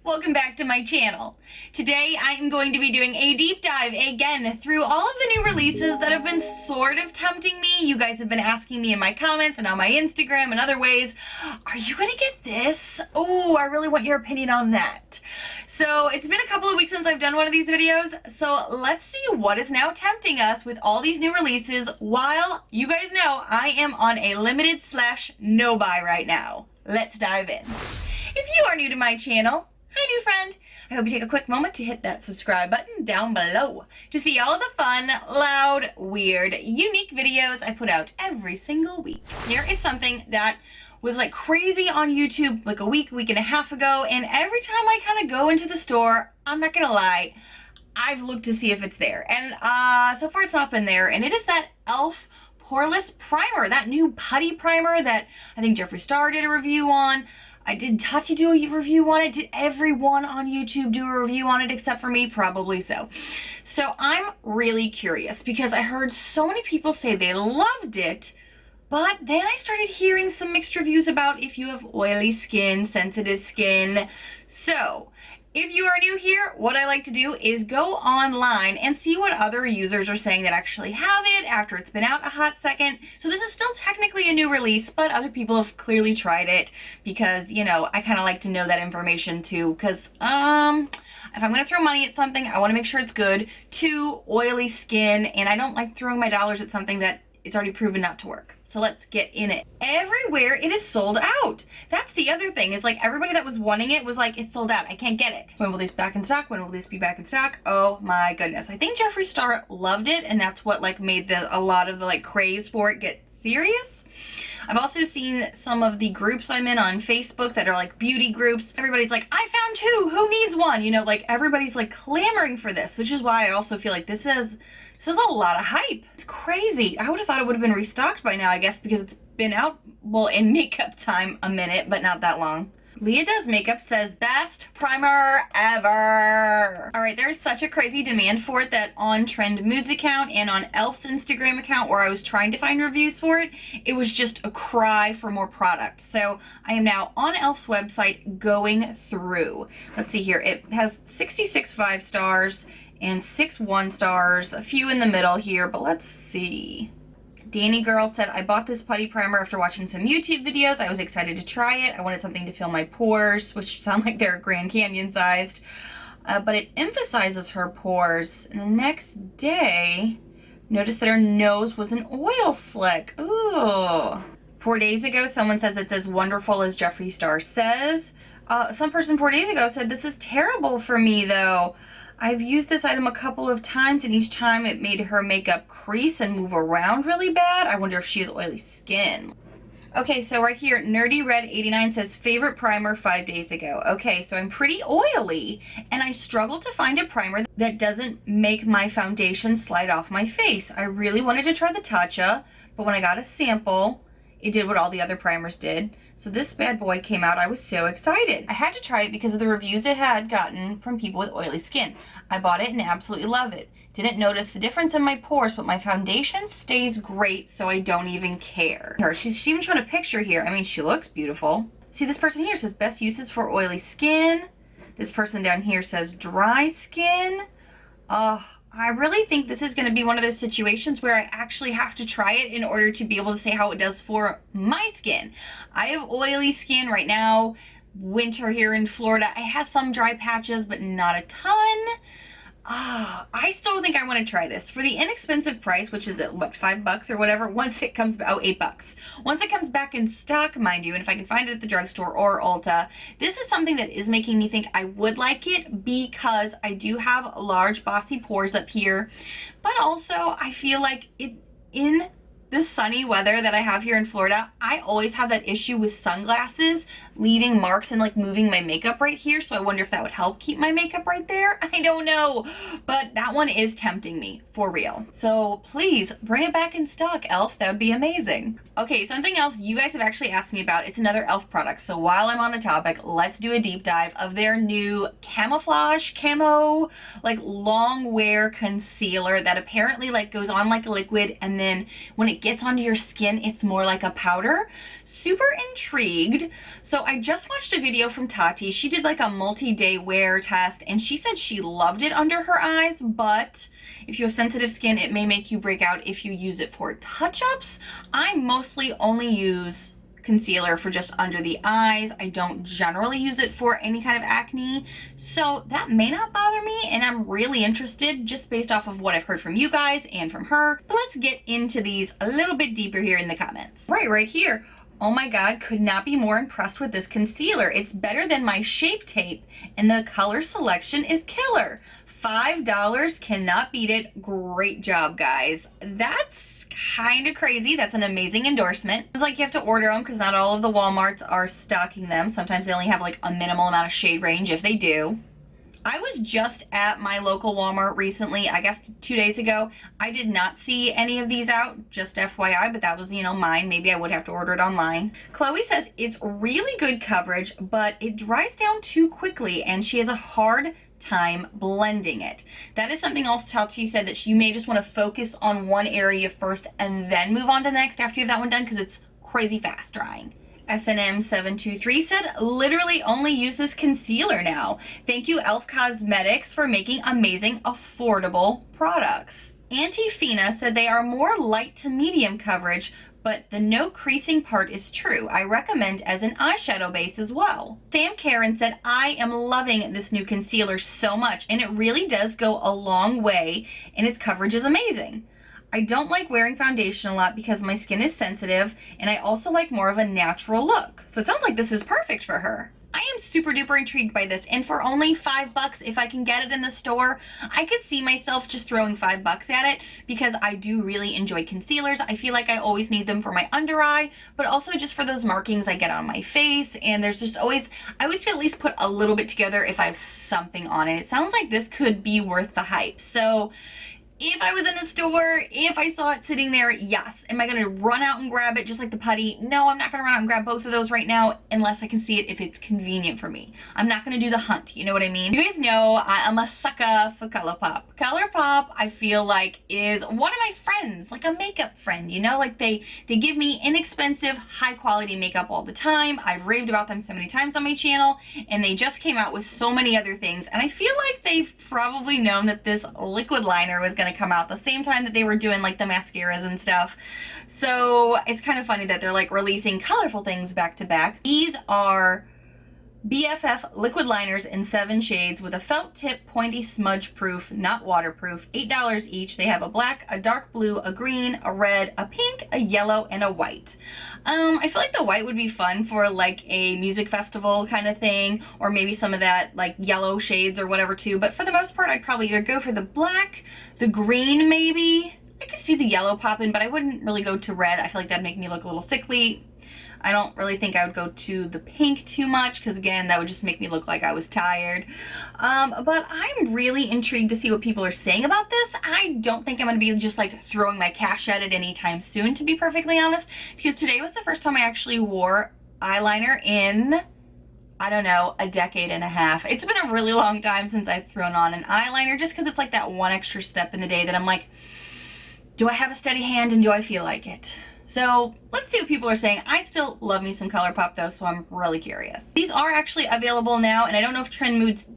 Welcome back to my channel. Today I am going to be doing a deep dive again through all of the new releases that have been sort of tempting me. You guys have been asking me in my comments and on my Instagram and other ways, are you gonna get this? Oh, I really want your opinion on that. So it's been a couple of weeks since I've done one of these videos, so let's see what is now tempting us with all these new releases while you guys know I am on a limited / no buy right now. Let's dive in. If you are new to my channel, hi new friend! I hope you take a quick moment to hit that subscribe button down below to see all of the fun, loud, weird, unique videos I put out every single week. There is something that was like crazy on YouTube like a week and a half ago, and every time I kind of go into the store, I'm not gonna lie, I've looked to see if it's there, and so far it's not been there, and it is that e.l.f. Poreless Primer, that new putty primer that I think Jeffree Star did a review on. Did Tati do a review on it? Did everyone on YouTube do a review on it except for me? Probably so. So I'm really curious because I heard so many people say they loved it, but then I started hearing some mixed reviews about if you have oily skin, sensitive skin. So if you are new here, what I like to do is go online and see what other users are saying that actually have it after it's been out a hot second. So this is still technically a new release, but other people have clearly tried it because, you know, I kind of like to know that information too, because if I'm going to throw money at something, I want to make sure it's good. Too oily skin, and I don't like throwing my dollars at something that is already proven not to work. So let's get in it. Everywhere it is sold out. That's the other thing, is like everybody that was wanting it was like, it's sold out, I can't get it. When will this be back in stock? When will this be back in stock? Oh my goodness. I think Jeffree Star loved it, and that's what like made a lot of the like craze for it get serious. I've also seen some of the groups I'm in on Facebook that are like beauty groups. Everybody's like, I found two, who needs one? You know, like everybody's like clamoring for this, which is why I also feel like this is a lot of hype. It's crazy. I would have thought it would have been restocked by now, I guess, because it's been out, well, in makeup time a minute, but not that long. Leah Does Makeup says, best primer ever. All right, there's such a crazy demand for it that on Trend Moods account and on e.l.f.'s Instagram account, where I was trying to find reviews for it, it was just a cry for more product. So I am now on e.l.f.'s website going through. Let's see here. It has 66 5 stars and 6 1 stars, a few in the middle here, but let's see. Danny Girl said, I bought this putty primer after watching some YouTube videos. I was excited to try it. I wanted something to fill my pores, which sound like they're Grand Canyon sized, but it emphasizes her pores. And the next day, noticed that her nose was an oil slick. Ooh. 4 days ago, someone says it's as wonderful as Jeffree Star says. Some person 4 days ago said, this is terrible for me though. I've used this item a couple of times, and each time it made her makeup crease and move around really bad. I wonder if she has oily skin. Okay, so right here, Nerdy Red 89 says, favorite primer 5 days ago. Okay, so I'm pretty oily, and I struggle to find a primer that doesn't make my foundation slide off my face. I really wanted to try the Tatcha, but when I got a sample, it did what all the other primers did. So this bad boy came out. I was so excited. I had to try it because of the reviews it had gotten from people with oily skin. I bought it and absolutely love it. Didn't notice the difference in my pores, but my foundation stays great, so I don't even care. She's even showing a picture here. I mean, she looks beautiful. See, this person here says best uses for oily skin. This person down here says dry skin. I really think this is going to be one of those situations where I actually have to try it in order to be able to say how it does for my skin. I have oily skin right now, winter here in Florida. I have some dry patches, but not a ton. I still think I want to try this for the inexpensive price, which is at what, $5 or whatever, once it comes, oh, $8. Once it comes back in stock, mind you, and if I can find it at the drugstore or Ulta, this is something that is making me think I would like it because I do have large bossy pores up here, but also I feel like in this sunny weather that I have here in Florida, I always have that issue with sunglasses leaving marks and like moving my makeup right here. So I wonder if that would help keep my makeup right there. I don't know, but that one is tempting me for real. So please bring it back in stock, e.l.f. That would be amazing. Okay, something else you guys have actually asked me about. It's another e.l.f. product. So while I'm on the topic, let's do a deep dive of their new Camouflage Camo, like long wear concealer that apparently like goes on like a liquid, and then when it gets onto your skin, it's more like a powder. Super intrigued. So I just watched a video from Tati. She did like a multi-day wear test and she said she loved it under her eyes, but if you have sensitive skin, it may make you break out if you use it for touch-ups. I mostly only use concealer for just under the eyes. I don't generally use it for any kind of acne, so that may not bother me, and I'm really interested just based off of what I've heard from you guys and from her. But let's get into these a little bit deeper here in the comments. Right here. Oh my god, could not be more impressed with this concealer. It's better than my Shape Tape, and the color selection is killer. $5, cannot beat it. Great job, guys. That's kind of crazy. That's an amazing endorsement. It's like you have to order them because not all of the Walmarts are stocking them. Sometimes they only have like a minimal amount of shade range if they do. I was just at my local Walmart recently, I guess 2 days ago. I did not see any of these out, just FYI, but that was, you know, mine. Maybe I would have to order it online. Chloe says it's really good coverage, but it dries down too quickly and she has a hard time blending it. That is something else Tati said, that you may just want to focus on one area first and then move on to the next after you have that one done because it's crazy fast drying. SNM723 said, literally only use this concealer now. Thank you, Elf Cosmetics, for making amazing, affordable products. Auntie Fina said they are more light to medium coverage, but the no creasing part is true. I recommend as an eyeshadow base as well. Sam Karen said, I am loving this new concealer so much, and it really does go a long way, and its coverage is amazing. I don't like wearing foundation a lot because my skin is sensitive, and I also like more of a natural look. So it sounds like this is perfect for her. I am super duper intrigued by this, and for only $5, if I can get it in the store, I could see myself just throwing $5 at it because I do really enjoy concealers. I feel like I always need them for my under eye, but also just for those markings I get on my face, and there's just always, I always feel at least put a little bit together if I have something on it. It sounds like this could be worth the hype. So if I was in a store, if I saw it sitting there, yes. Am I gonna run out and grab it just like the Putty? No, I'm not gonna run out and grab both of those right now unless I can see it if it's convenient for me. I'm not gonna do the hunt, you know what I mean? You guys know I'm a sucker for Colorpop. Colorpop, I feel like, is one of my friends, like a makeup friend, you know? Like they give me inexpensive, high quality makeup all the time. I've raved about them so many times on my channel, and they just came out with so many other things, and I feel like they've probably known that this liquid liner was gonna come out the same time that they were doing like the mascaras and stuff. So it's kind of funny that they're like releasing colorful things back to back. These are BFF liquid liners in 7 shades with a felt tip, pointy, smudge proof, not waterproof. $8 each. They have a black, a dark blue, a green, a red, a pink, a yellow, and a white. I feel like the white would be fun for like a music festival kind of thing, or maybe some of that like yellow shades or whatever too. But for the most part, I'd probably either go for the black, the green maybe. I could see the yellow popping, but I wouldn't really go to red. I feel like that'd make me look a little sickly. I don't really think I would go to the pink too much because, again, that would just make me look like I was tired. But I'm really intrigued to see what people are saying about this. I don't think I'm going to be just like throwing my cash at it anytime soon, to be perfectly honest, because today was the first time I actually wore eyeliner in, I don't know, a decade and a half. It's been a really long time since I've thrown on an eyeliner, just because it's like that one extra step in the day that I'm like, do I have a steady hand and do I feel like it? So let's see what people are saying. I still love me some Colorpop though, so I'm really curious. These are actually available now, and I don't know if Trend Mood's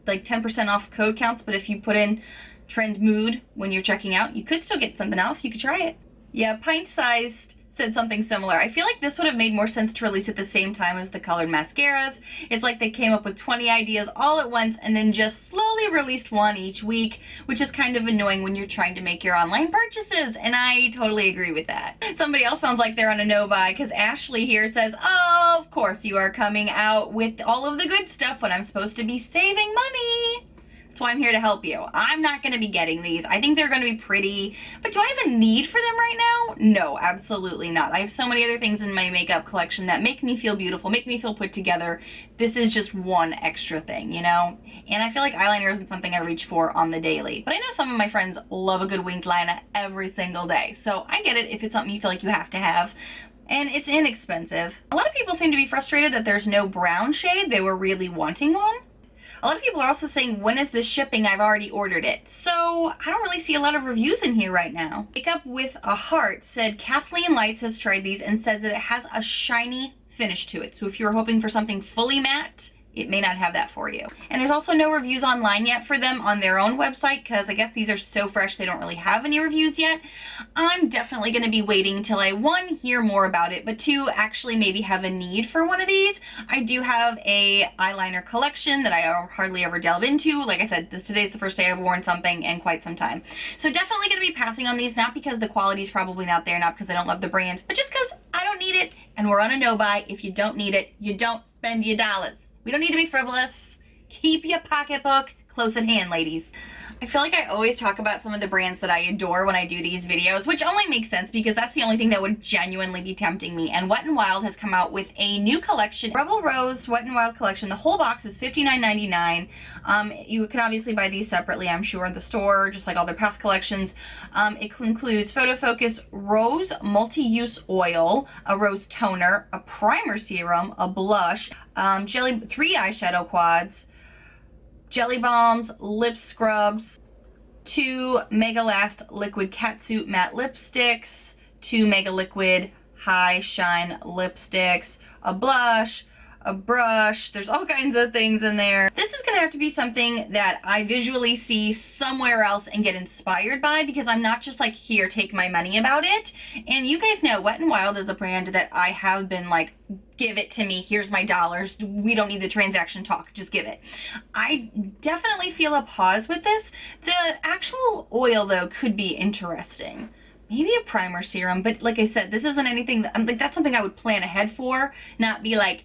like 10% off code counts, but if you put in Trend Mood when you're checking out, you could still get something off. You could try it. Yeah, Pint Sized said something similar. I feel like this would have made more sense to release at the same time as the colored mascaras. It's like they came up with 20 ideas all at once and then just slowly released one each week, which is kind of annoying when you're trying to make your online purchases, and I totally agree with that. Somebody else sounds like they're on a no-buy, because Ashley here says, oh, of course you are coming out with all of the good stuff when I'm supposed to be saving money. That's why I'm here to help you. I'm not going to be getting these. I think they're going to be pretty, but do I have a need for them right now? No, absolutely not. I have so many other things in my makeup collection that make me feel beautiful, make me feel put together. This is just one extra thing, you know? And I feel like eyeliner isn't something I reach for on the daily, but I know some of my friends love a good winged liner every single day. So I get it if it's something you feel like you have to have. And it's inexpensive. A lot of people seem to be frustrated that there's no brown shade. They were really wanting one. A lot of people are also saying, when is this shipping? I've already ordered it. So I don't really see a lot of reviews in here right now. Makeup with a Heart said Kathleen Lights has tried these and says that it has a shiny finish to it. So if you're hoping for something fully matte, it may not have that for you. And there's also no reviews online yet for them on their own website, because I guess these are so fresh they don't really have any reviews yet. I'm definitely going to be waiting until I, one, hear more about it, but two, actually maybe have a need for one of these. I do have a eyeliner collection that I hardly ever delve into. Like I said, today's the first day I've worn something in quite some time. So definitely going to be passing on these, not because the quality is probably not there, not because I don't love the brand, but just because I don't need it, and we're on a no-buy. If you don't need it, you don't spend your dollars. We don't need to be frivolous. Keep your pocketbook close at hand, ladies. I feel like I always talk about some of the brands that I adore when I do these videos, which only makes sense because that's the only thing that would genuinely be tempting me. And Wet n Wild has come out with a new collection, Rebel Rose Wet n Wild collection. The whole box is $59.99. You can obviously buy these separately, I'm sure, in the store, just like all their past collections. It includes Photo Focus Rose Multi-Use Oil, a Rose Toner, a Primer Serum, a Blush, 3 eyeshadow quads, jelly bombs, lip scrubs, 2 Mega Last Liquid Catsuit matte lipsticks, 2 Mega Liquid High Shine lipsticks, a blush, a brush. There's all kinds of things in there. This is gonna have to be something that I visually see somewhere else and get inspired by, because I'm not just like, here, take my money about it. And you guys know Wet n Wild is a brand that I have been like, give it to me, here's my dollars, we don't need the transaction talk, just give it. I definitely feel a pause with this. The actual oil though could be interesting. Maybe a primer serum, but like I said, this isn't anything that, like, that's something I would plan ahead for, not be like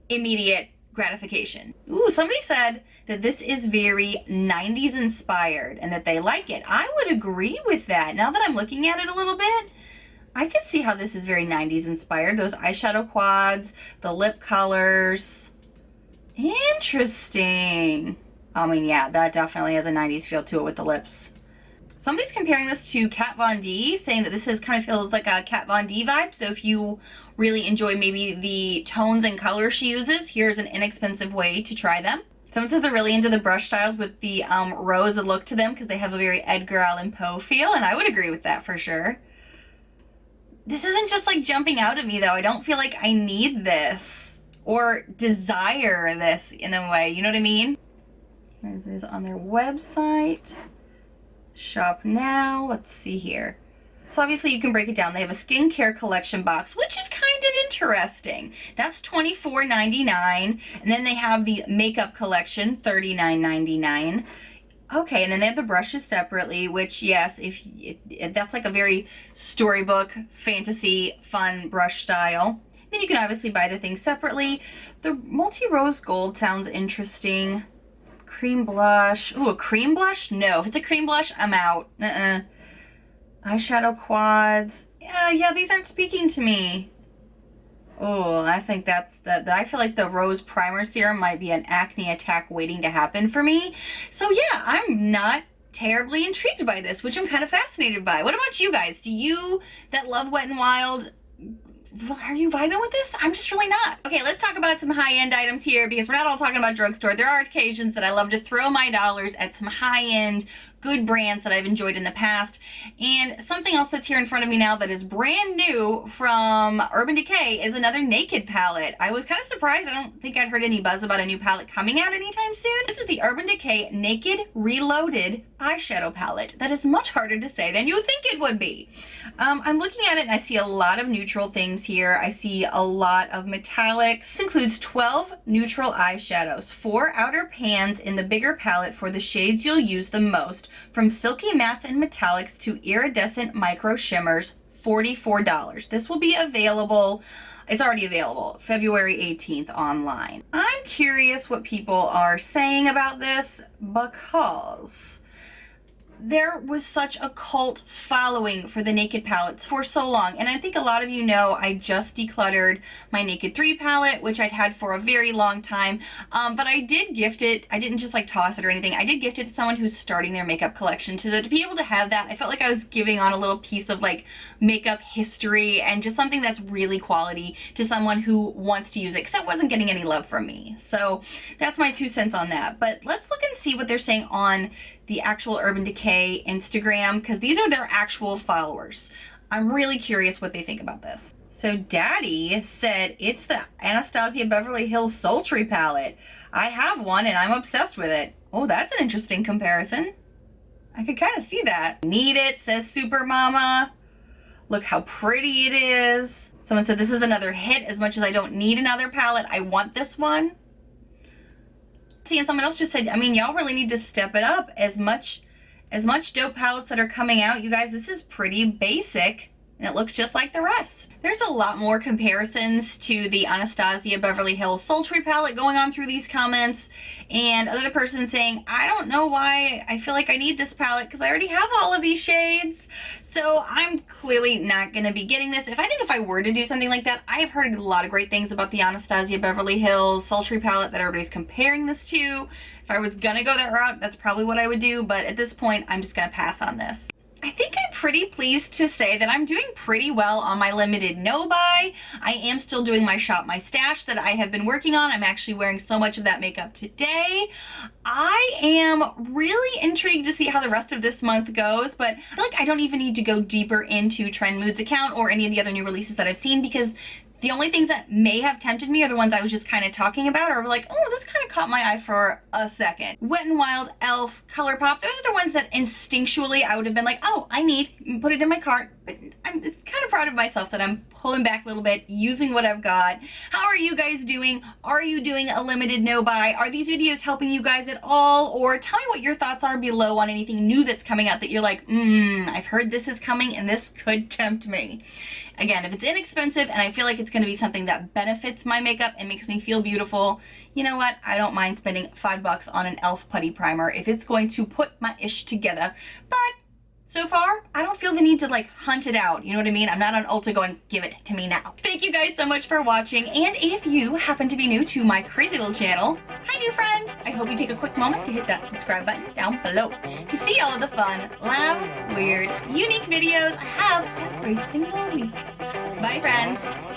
immediate gratification. Ooh, somebody said that this is very 90s inspired and that they like it. I would agree with that. Now that I'm looking at it a little bit, I could see how this is very 90s inspired. Those eyeshadow quads, the lip colors. Interesting. I mean, yeah, that definitely has a 90s feel to it with the lips. Somebody's comparing this to Kat Von D, saying that this kind of feels like a Kat Von D vibe. So if you really enjoy maybe the tones and colors she uses, here's an inexpensive way to try them. Someone says they're really into the brush styles with the rose look to them because they have a very Edgar Allan Poe feel, and I would agree with that for sure. This isn't just like jumping out at me though. I don't feel like I need this or desire this in a way, you know what I mean? Here it is on their website. Shop now. Let's see here. So obviously you can break it down. They have a skincare collection box, which is kind of interesting. That's $24.99. And then they have the makeup collection, $39.99. Okay, and then they have the brushes separately, which, yes, that's like a very storybook, fantasy, fun brush style. Then you can obviously buy the things separately. The multi-rose gold sounds interesting. Cream blush. Ooh, a cream blush? No. If it's a cream blush, I'm out. Eyeshadow quads. Yeah, these aren't speaking to me. Oh, I think I feel like the Rose Primer Serum might be an acne attack waiting to happen for me. So yeah, I'm not terribly intrigued by this, which I'm kind of fascinated by. What about you guys? Do you that love Wet n Wild, are you vibing with this? I'm just really not. Okay, let's talk about some high-end items here, because we're not all talking about drugstore. There are occasions that I love to throw my dollars at some high-end, good brands that I've enjoyed in the past. And something else that's here in front of me now that is brand new from Urban Decay is another Naked palette. I was kind of surprised. I don't think I'd heard any buzz about a new palette coming out anytime soon. This is the Urban Decay Naked Reloaded eyeshadow palette. That is much harder to say than you think it would be. I'm looking at it and I see a lot of neutral things here. I see a lot of metallics. This includes 12 neutral eyeshadows, 4 outer pans in the bigger palette for the shades you'll use the most, from silky mattes and metallics to iridescent micro shimmers, $44. This will be available, it's already available, February 18th online. I'm curious what people are saying about this, because there was such a cult following for the Naked palettes for so long. And I think a lot of you know I just decluttered my Naked 3 palette, which I'd had for a very long time. But I did gift it. I didn't just like toss it or anything. I did gift it to someone who's starting their makeup collection. To be able to have that, I felt like I was giving on a little piece of like makeup history and just something that's really quality to someone who wants to use it, because it wasn't getting any love from me. So that's my 2 cents on that. But let's look and see what they're saying on the actual Urban Decay Instagram, because these are their actual followers. I'm really curious what they think about this. So Daddy said it's the Anastasia Beverly Hills Sultry palette. I have one and I'm obsessed with it. Oh, that's an interesting comparison. I could kind of see that. Need it, says Super Mama. Look how pretty it is. Someone said this is another hit. As much as I don't need another palette, I want this one. And someone else just said, I mean, y'all really need to step it up. As much dope palettes that are coming out, you guys, this is pretty basic and it looks just like the rest. There's a lot more comparisons to the Anastasia Beverly Hills Sultry palette going on through these comments, and another person saying, I don't know why I feel like I need this palette because I already have all of these shades. So I'm clearly not going to be getting this. If I were to do something like that, I have heard a lot of great things about the Anastasia Beverly Hills Sultry palette that everybody's comparing this to. If I was gonna go that route, that's probably what I would do, but at this point, I'm just gonna pass on this. I think I'm pretty pleased to say that I'm doing pretty well on my limited no buy. I am still doing my shop my stash that I have been working on. I'm actually wearing so much of that makeup today. I am really intrigued to see how the rest of this month goes, but I feel like I don't even need to go deeper into Trend Moods account or any of the other new releases that I've seen, because the only things that may have tempted me are the ones I was just kind of talking about, or like, oh, this kind of caught my eye for a second. Wet n Wild, e.l.f., Colorpop, those are the ones that instinctually I would have been like, oh, I need, put it in my cart. But I'm kind of proud of myself that I'm pulling back a little bit, using what I've got. How are you guys doing? Are you doing a limited no buy? Are these videos helping you guys at all? Or tell me what your thoughts are below on anything new that's coming out that you're like, I've heard this is coming and this could tempt me. Again, if it's inexpensive and I feel like it's going to be something that benefits my makeup and makes me feel beautiful, you know what? I don't mind spending $5 on an e.l.f. Putty Primer if it's going to put my ish together. But so far, I don't feel the need to like hunt it out. You know what I mean? I'm not on Ulta going, give it to me now. Thank you guys so much for watching. And if you happen to be new to my crazy little channel, hi new friend. I hope you take a quick moment to hit that subscribe button down below to see all of the fun, loud, weird, unique videos I have every single week. Bye friends.